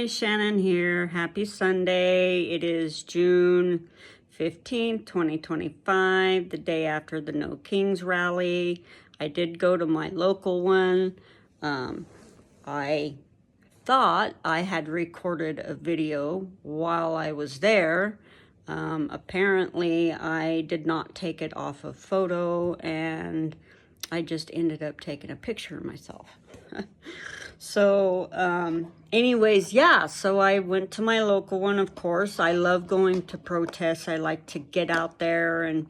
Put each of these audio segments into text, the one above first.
Hi, Shannon here. Happy Sunday. It is June 15th, 2025, the day after the No Kings rally. I did go to my local one. I thought I had recorded a video while I was there. Apparently, I did not take it off of photo, and I just ended up taking a picture of myself. So, anyways, yeah, so I went to my local one, of course. I love going to protests. I like to get out there and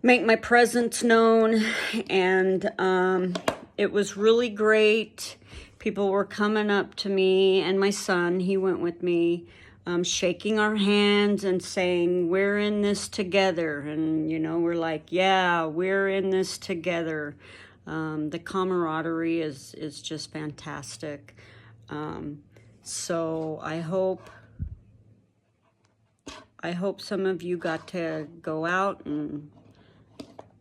make my presence known. And it was really great. People were coming up to me, and my son, he went with me, shaking our hands and saying, "We're in this together." And, you know, we're like, yeah, we're in this together. The camaraderie is just fantastic. So I hope some of you got to go out and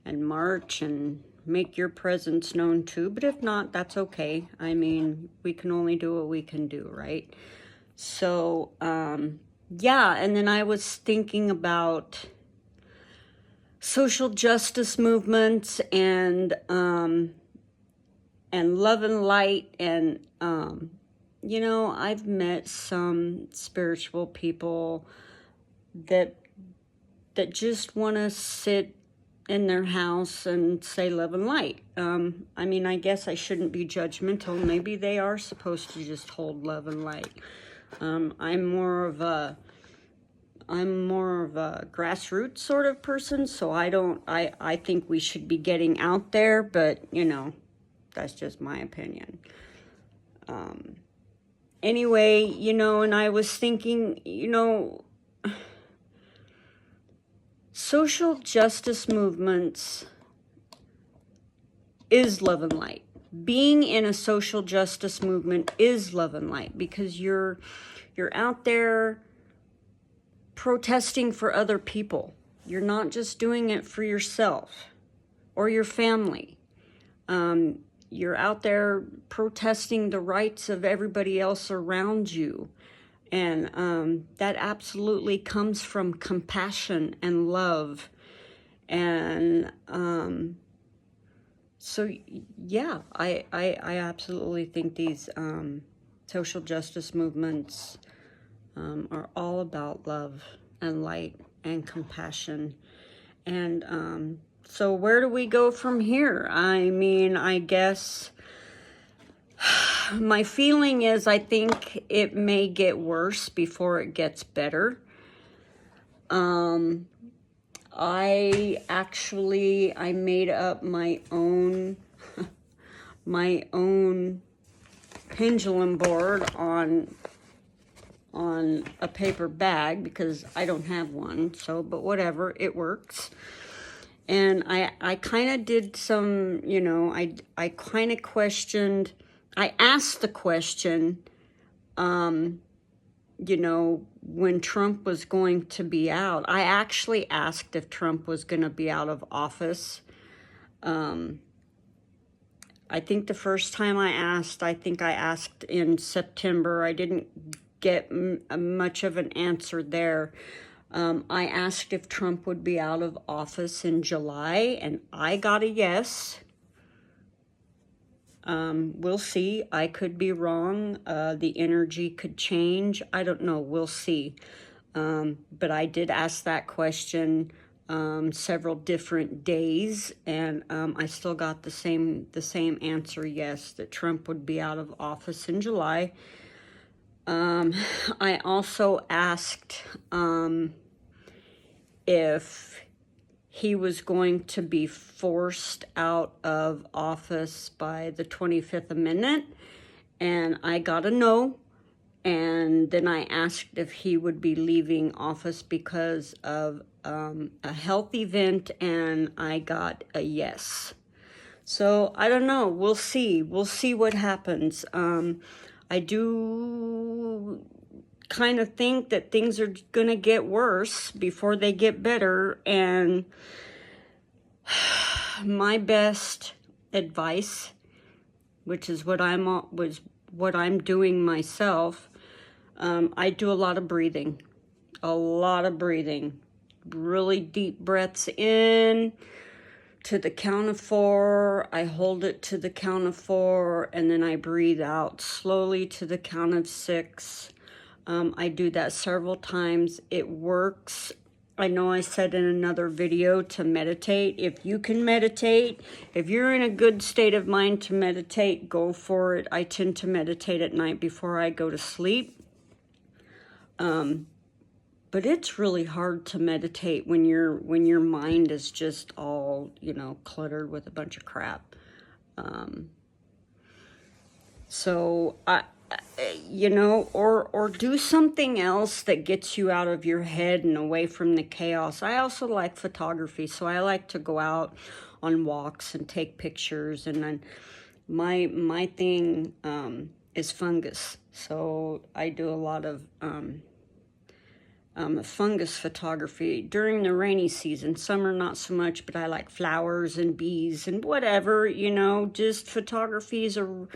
march and make your presence known too. But if not, that's okay. I mean, we can only do what we can do, right? So, yeah, and then I was thinking about social justice movements and love and light, and you know, I've met some spiritual people that just want to sit in their house and say love and light. I mean, I guess I shouldn't be judgmental. Maybe they are supposed to just hold love and light. I'm more of a grassroots sort of person, so I think we should be getting out there, but you know, that's just my opinion. Anyway, you know, and I was thinking, you know, social justice movements is love and light. Being in a social justice movement is love and light, because you're out there protesting for other people. You're not just doing it for yourself or your family. You're out there protesting the rights of everybody else around you. And that absolutely comes from compassion and love. And so, yeah, I absolutely think these social justice movements are all about love and light and compassion. And so where do we go from here? I mean, I guess my feeling is I think it may get worse before it gets better. I made up my own pendulum board on a paper bag, because I don't have one, so, but whatever, it works. And I kind of did some, you know, I kind of questioned, I asked the question, you know, when Trump was going to be out. I actually asked if Trump was going to be out of office. I think the first time I asked in September. I didn't get much of an answer there. I asked if Trump would be out of office in July, and I got a yes. We'll see. I could be wrong. The energy could change. I don't know. We'll see. But I did ask that question several different days, and I still got the same answer, yes, that Trump would be out of office in July. I also asked if he was going to be forced out of office by the 25th Amendment, and I got a no. And then I asked if he would be leaving office because of a health event, and I got a yes. So I don't know. We'll see. We'll see what happens. I do kind of think that things are going to get worse before they get better. And my best advice, which is what I'm doing myself, I do a lot of breathing. A lot of breathing. Really deep breaths in to the count of 4. I hold it to the count of 4, and then I breathe out slowly to the count of 6. I do that several times. It works. I know I said in another video to meditate. If you can meditate, if you're in a good state of mind to meditate, go for it. I tend to meditate at night before I go to sleep. But it's really hard to meditate when your mind is just all, you know, cluttered with a bunch of crap. So you know, or do something else that gets you out of your head and away from the chaos. I also like photography, so I like to go out on walks and take pictures. And then my thing is fungus, so I do a lot of fungus photography during the rainy season. Summer, not so much, but I like flowers and bees and whatever, you know. Just photography is a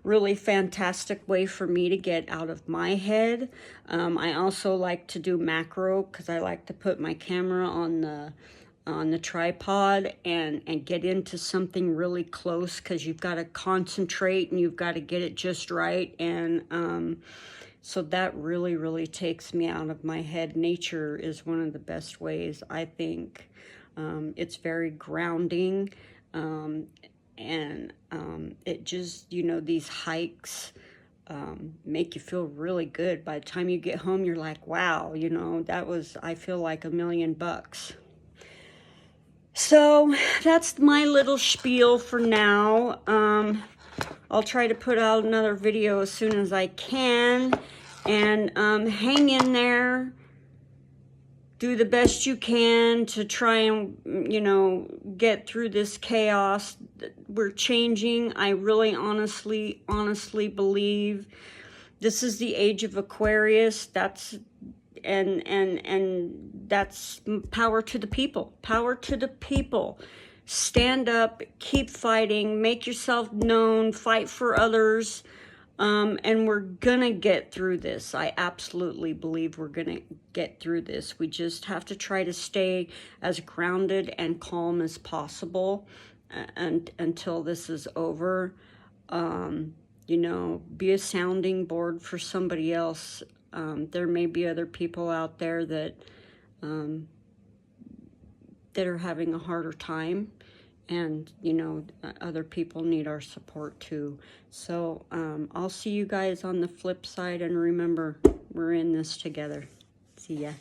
really fantastic way for me to get out of my head. I also like to do macro because I like to put my camera on the tripod and get into something really close, because you've got to concentrate and you've got to get it just right. And so that really, really takes me out of my head. Nature is one of the best ways, I think. It's very grounding. And it just, you know, these hikes make you feel really good. By the time you get home, you're like, wow, you know, I feel like $1,000,000. So that's my little spiel for now. I'll try to put out another video as soon as I can. And hang in there. Do the best you can to try and, you know, get through this chaos. We're changing. I really honestly believe this is the age of Aquarius. That's that's power to the people. Power to the people. Stand up, keep fighting, make yourself known, fight for others. And we're gonna get through this. I absolutely believe we're gonna get through this. We just have to try to stay as grounded and calm as possible until this is over. You know, be a sounding board for somebody else. There may be other people out there that are having a harder time. And, you know, other people need our support too. So I'll see you guys on the flip side. And remember, we're in this together. See ya.